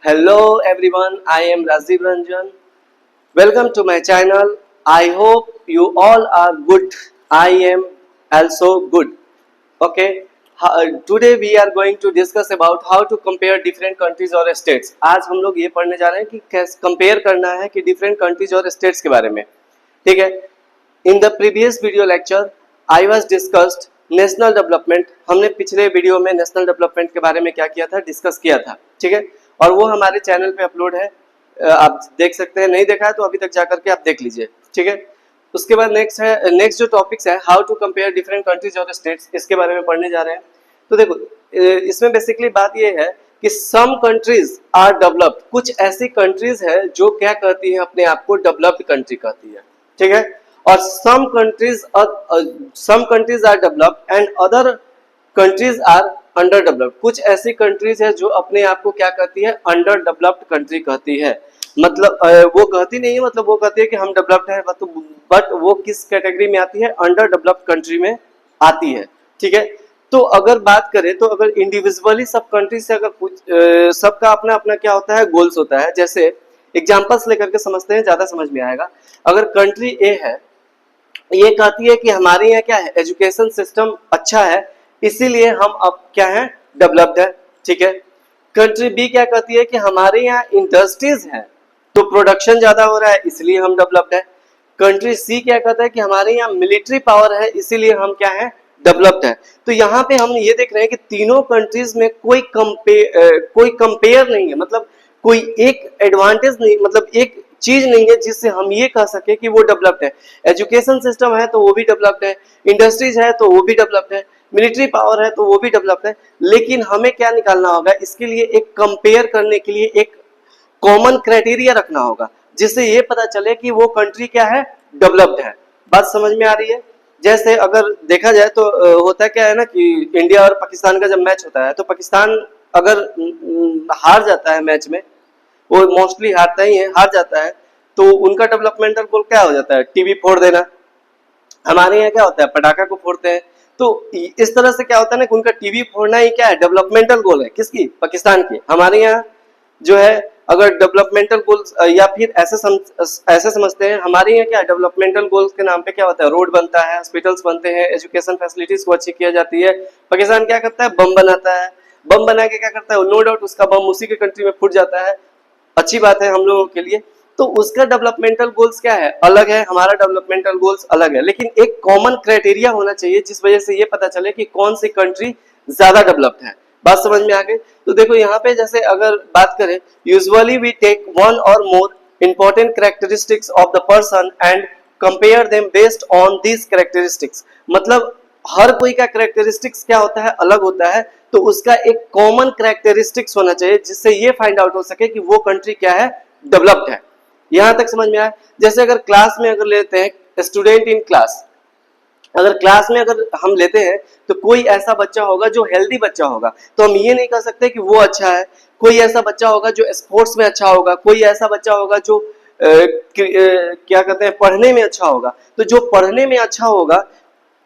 Hello everyone, I am Rajiv Ranjan. Welcome to my channel. I hope you all are good. I am also good. Okay. Today we are going to discuss about how to compare different countries और states. आज हम लोग ये पढ़ने जा रहे हैं कि कैसे कंपेयर करना है कि different countries और states के बारे में. ठीक है. In the previous video lecture, I was discussed national development. हमने पिछले वीडियो में नेशनल डेवलपमेंट के बारे में क्या किया था, डिस्कस किया था. ठीक है. और वो हमारे चैनल पे अपलोड है, आप देख सकते हैं. नहीं देखा है तो अभी तक जाकर के आप देख लीजिए. ठीक है. उसके बाद नेक्स्ट जो टॉपिक्स है how to compare different countries और स्टेट्स, इसके बारे में पढ़ने जा रहे हैं. तो देखो इसमें बेसिकली बात ये है कि सम कंट्रीज आर डेवलप्ड. कुछ ऐसी कंट्रीज है जो क्या कहती है, अपने आप को डेवलप्ड कंट्री कहती है. ठीक है. और some countries are developed and other countries are underdeveloped. कुछ ऐसी कंट्रीज है जो अपने आप को क्या कहती है, अंडर डेवलप्ड कंट्री कहती है. मतलब वो कहती नहीं है, मतलब वो कहती है कि हम डेवलप्ड है, बट वो किस कैटेगरी में आती है, अंडर डेवलप्ड कंट्री में आती है. ठीक है. तो अगर बात करें तो अगर इंडिविजुअली सब कंट्री से अगर कुछ सबका अपना अपना क्या होता है, गोल्स होता है. जैसे एग्जांपल्स लेकर के समझते हैं, ज्यादा समझ में आएगा. अगर कंट्री ए है, ये कहती है कि हमारे यहाँ क्या है, एजुकेशन सिस्टम अच्छा है, इसीलिए हम अब क्या है, डेवलप्ड है. ठीक है. कंट्री बी क्या कहती है कि हमारे यहाँ इंडस्ट्रीज है तो प्रोडक्शन ज्यादा हो रहा है, इसलिए हम डेवलप्ड है. कंट्री सी क्या कहता है कि हमारे यहाँ मिलिट्री पावर है, इसीलिए हम क्या है, डेवलप्ड है. तो यहाँ पे हम ये देख रहे हैं कि तीनों कंट्रीज में कोई कंपेयर नहीं है, मतलब कोई एक एडवांटेज नहीं, मतलब एक चीज नहीं है जिससे हम ये कह सके कि वो डेवलप्ड है. एजुकेशन सिस्टम है तो वो भी डेवलप्ड है, इंडस्ट्रीज है तो वो भी डेवलप्ड है, मिलिट्री पावर है तो वो भी डेवलप्ड है. लेकिन हमें क्या निकालना होगा, इसके लिए एक कंपेयर करने के लिए एक कॉमन क्राइटेरिया रखना होगा, जिससे ये पता चले कि वो कंट्री क्या है, डेवलप्ड है. बात समझ में आ रही है. जैसे अगर देखा जाए तो होता क्या है ना कि इंडिया और पाकिस्तान का जब मैच होता है तो पाकिस्तान अगर हार जाता है मैच में, वो मोस्टली हारता ही है, हार जाता है, तो उनका डेवलपमेंटल गोल क्या हो जाता है, टीवी फोड़ देना. हमारे यहाँ क्या होता है, पटाखा को फोड़ते हैं. तो इस तरह से क्या होता है ना कि उनका टीवी फोड़ना ही क्या है, डेवलपमेंटल गोल है. किसकी, पाकिस्तान की. हमारे यहाँ जो है अगर डेवलपमेंटल गोल्स या फिर ऐसे समझते हैं, हमारे यहाँ क्या डेवलपमेंटल गोल्स के नाम पे क्या होता है, रोड बनता है, हॉस्पिटल्स बनते हैं, एजुकेशन फैसिलिटीज को अच्छी किया जाती है. पाकिस्तान क्या करता है, बम बनाता है. बम बना के क्या करता है, नो डाउट उसका बम उसी के कंट्री में फूट जाता है, अच्छी बात है हम लोगों के लिए. तो उसका डेवलपमेंटल गोल्स क्या है, अलग है, हमारा डेवलपमेंटल गोल्स अलग है. लेकिन एक कॉमन क्राइटेरिया होना चाहिए जिस वजह से ये पता चले कि कौन सी कंट्री ज्यादा डेवलप्ड है. बात समझ में आ गई. तो देखो यहाँ पे जैसे अगर बात करें, यूजुअली वी टेक वन और more important characteristics of the person and compare them based on these characteristics. मतलब हर कोई का कैरेक्टरिस्टिक्स क्या होता है, अलग होता है. तो उसका एक कॉमन कैरेक्टरिस्टिक्स होना चाहिए जिससे ये फाइंड आउट हो सके कि वो कंट्री क्या है, डेवलप्ड है. यहां तक समझ में आया. जैसे अगर क्लास में अगर लेते हैं, स्टूडेंट इन क्लास, अगर क्लास में अगर हम लेते हैं तो कोई ऐसा बच्चा होगा जो हेल्दी बच्चा होगा, तो हम ये नहीं कह सकते कि वो अच्छा है. कोई ऐसा बच्चा होगा जो स्पोर्ट्स में अच्छा होगा, कोई ऐसा बच्चा होगा जो क्या कहते हैं, पढ़ने में अच्छा होगा. तो जो पढ़ने में अच्छा होगा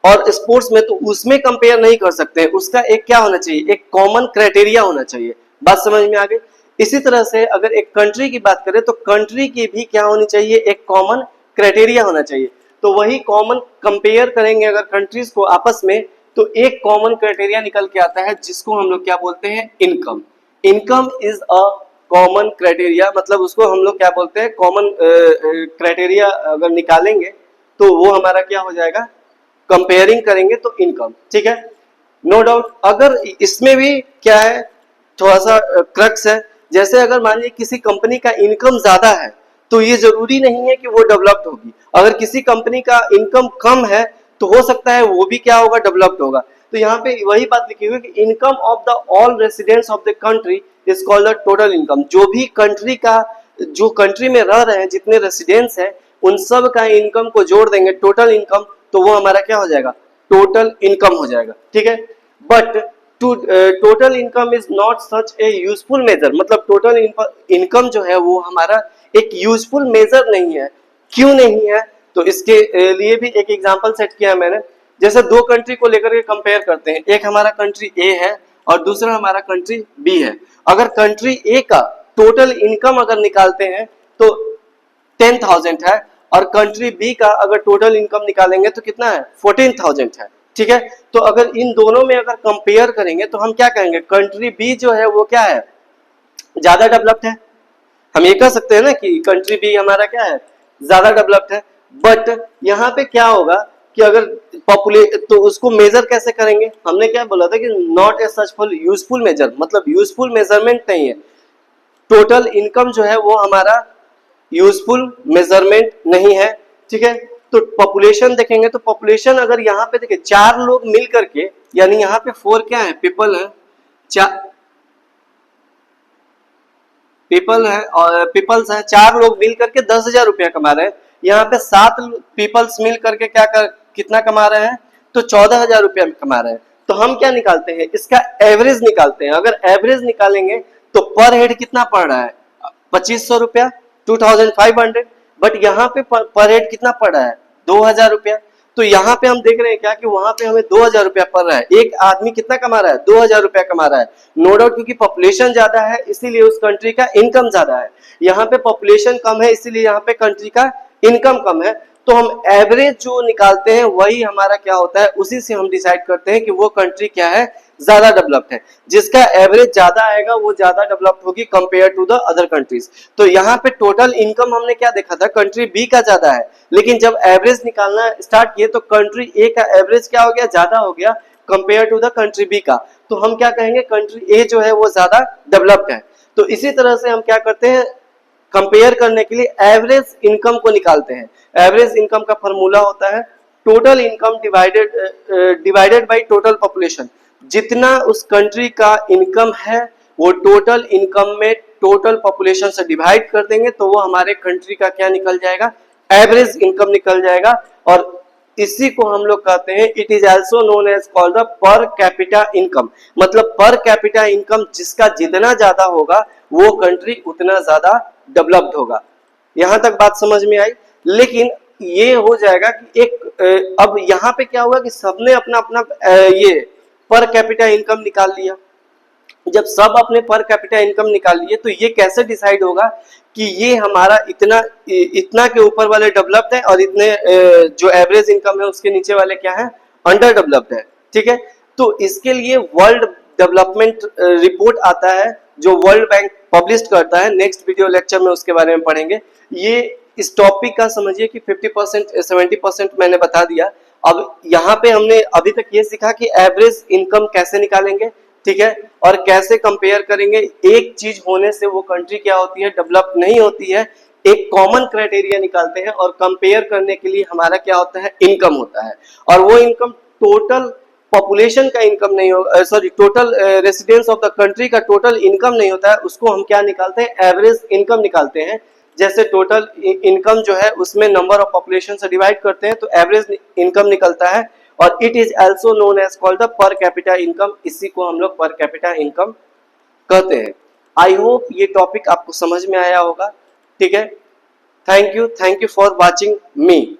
और स्पोर्ट्स में, तो उसमें कंपेयर नहीं कर सकते. उसका एक क्या होना चाहिए, एक कॉमन क्राइटेरिया होना चाहिए. बात समझ में आ गई. इसी तरह से अगर एक कंट्री की बात करें तो कंट्री की भी क्या होनी चाहिए, एक कॉमन क्राइटेरिया होना चाहिए. तो वही कॉमन कंपेयर करेंगे अगर कंट्रीज को आपस में, तो एक कॉमन क्राइटेरिया निकल के आता है जिसको हम लोग क्या बोलते हैं, income. Income is a common criteria, मतलब उसको हम लोग क्या बोलते हैं, कॉमन क्राइटेरिया अगर निकालेंगे तो वो हमारा क्या हो जाएगा, कंपेयरिंग करेंगे तो इनकम. ठीक है. No doubt. अगर इसमें भी क्या है, थोड़ा सा क्रक्स है. जैसे अगर मान लीजिए किसी कंपनी का इनकम ज्यादा है तो ये जरूरी नहीं है कि वो डेवलप्ड होगी. अगर किसी कंपनी का इनकम कम है तो हो सकता है वो भी क्या होगा, डेवलप्ड होगा. तो यहाँ पे वही बात लिखी हुई है कि income of the all residents of the country is called the total income. जो भी कंट्री का, जो कंट्री में रह रहे हैं जितने रेसिडेंट्स हैं, उन सब का इनकम को जोड़ देंगे, टोटल इनकम, तो वो हमारा क्या हो जाएगा, टोटल इनकम हो जाएगा. ठीक है. But total income is not such a useful measure. मतलब टोटल इनकम जो है वो हमारा एक यूजफुल मेजर नहीं है. क्यों नहीं है, तो इसके लिए भी एक एग्जांपल सेट किया मैंने. जैसे दो कंट्री को लेकर के कंपेयर करते हैं, एक हमारा कंट्री ए है और दूसरा हमारा कंट्री बी है. अगर कंट्री ए का टोटल इनकम अगर निकालते हैं तो 10,000 है, और कंट्री बी का अगर टोटल इनकम निकालेंगे तो कितना है 14,000 है। ठीक है, तो अगर इन दोनों में अगर कंपेयर करेंगे तो हम क्या कहेंगे, कंट्री बी जो है वो क्या है, ज्यादा डेवलप्ड है। हम ये कह सकते हैं ना कि कंट्री बी हमारा क्या है, ज्यादा डेवलप्ड है। बट यहाँ पे क्या होगा कि अगर तो उसको मेजर कैसे करेंगे, हमने क्या बोला था कि नॉट ए सचफुल यूजफुल मेजर, मतलब यूजफुल मेजरमेंट नहीं है। टोटल इनकम जो है वो हमारा यूजफुल मेजरमेंट नहीं है। ठीक है, तो पॉपुलेशन देखेंगे तो पॉपुलेशन अगर यहाँ पे देखिए 4 लोग मिल करके, यानी यहाँ पे 4 क्या है, पीपल है, पीपल है और पीपल्स है, 4 लोग मिल करके 10,000 रुपया कमा रहे हैं। यहाँ पे 7 पीपल्स मिल करके कितना कमा रहे हैं, तो 14,000 रुपया कमा रहे हैं। तो हम क्या निकालते हैं, इसका एवरेज निकालते हैं। अगर एवरेज निकालेंगे तो पर हेड कितना पड़ रहा है, 2,500 रुपया, 2,500। बट यहाँ पे पर हेड कितना पड़ रहा है, 2,000 रुपया। तो यहाँ पे हम देख रहे हैं क्या कि वहां पे हमें 2,000 रुपया पड़ रहा है। एक आदमी कितना कमा रहा है, 2,000 रुपया कमा रहा है। नो डाउट, क्योंकि पॉपुलेशन ज्यादा है इसीलिए उस कंट्री का इनकम ज्यादा है। यहाँ पे पॉपुलेशन कम है इसीलिए यहाँ पे कंट्री का इनकम कम है। तो हम एवरेज जो निकालते हैं वही हमारा क्या होता है, उसी से हम डिसाइड करते हैं कि वो कंट्री क्या है, ज्यादा डेवलप्ड है। जिसका एवरेज ज्यादा आएगा वो ज्यादा डेवलप्ड होगी compare to the other countries. तो यहाँ पे टोटल इनकम हमने क्या देखा था, कंट्री बी का ज्यादा है, लेकिन जब एवरेज निकालना स्टार्ट किए तो कंट्री ए का एवरेज क्या हो गया, ज्यादा हो गया compare to the country B का। तो हम क्या कहेंगे, कंट्री ए जो है वो ज्यादा डेवलप्ड है। तो इसी तरह से हम क्या करते हैं, कंपेयर करने के लिए एवरेज इनकम को निकालते हैं। एवरेज इनकम का फॉर्मूला होता है total income divided by total population. जितना उस कंट्री का इनकम है वो टोटल इनकम में टोटल पॉपुलेशन से डिवाइड कर देंगे तो वो हमारे कंट्री का क्या निकल जाएगा, एवरेज इनकम निकल जाएगा। और इसी को हम लोग कहते हैं, it is also known as called the per capita income. मतलब पर कैपिटा इनकम जिसका जितना ज्यादा होगा वो कंट्री उतना ज्यादा डेवलप्ड होगा। यहां तक बात समझ में आई। लेकिन ये हो जाएगा कि एक अब यहाँ पे क्या हुआ कि सबने अपना अपना ये पर कैपिटा इनकम निकाल लिया। जब सब अपने पर कैपिटा इनकम निकाल लिए तो ये कैसे डिसाइड होगा कि ये हमारा इतना के ऊपर वाले डेवलप्ड है और इतने जो एवरेज इनकम है उसके नीचे वाले क्या है, अंडर डेवलप्ड है। ठीक है, तो इसके लिए वर्ल्ड डेवलपमेंट रिपोर्ट आता है जो वर्ल्ड बैंक पब्लिश करता है। नेक्स्ट वीडियो लेक्चर में उसके बारे में पढ़ेंगे। ये इस टॉपिक का समझिए कि 50% 70% मैंने बता दिया। अब यहाँ पे हमने अभी तक ये सीखा कि एवरेज इनकम कैसे निकालेंगे, ठीक है, और कैसे कंपेयर करेंगे। एक चीज होने से वो कंट्री क्या होती है, डेवलप नहीं होती है। एक कॉमन क्राइटेरिया निकालते हैं और कंपेयर करने के लिए हमारा क्या होता है, इनकम होता है। और वो इनकम टोटल पॉपुलेशन का इनकम नहीं होगा, sorry total residence of the country का टोटल इनकम नहीं होता है। उसको हम क्या निकालते हैं, एवरेज इनकम निकालते हैं। जैसे टोटल इनकम जो है उसमें नंबर ऑफ पॉपुलेशन से डिवाइड करते हैं तो एवरेज इनकम निकलता है। और it is also known as called the per capita income. इसी को हम लोग पर कैपिटा इनकम कहते हैं। आई होप ये टॉपिक आपको समझ में आया होगा। ठीक है, thank you for watching me.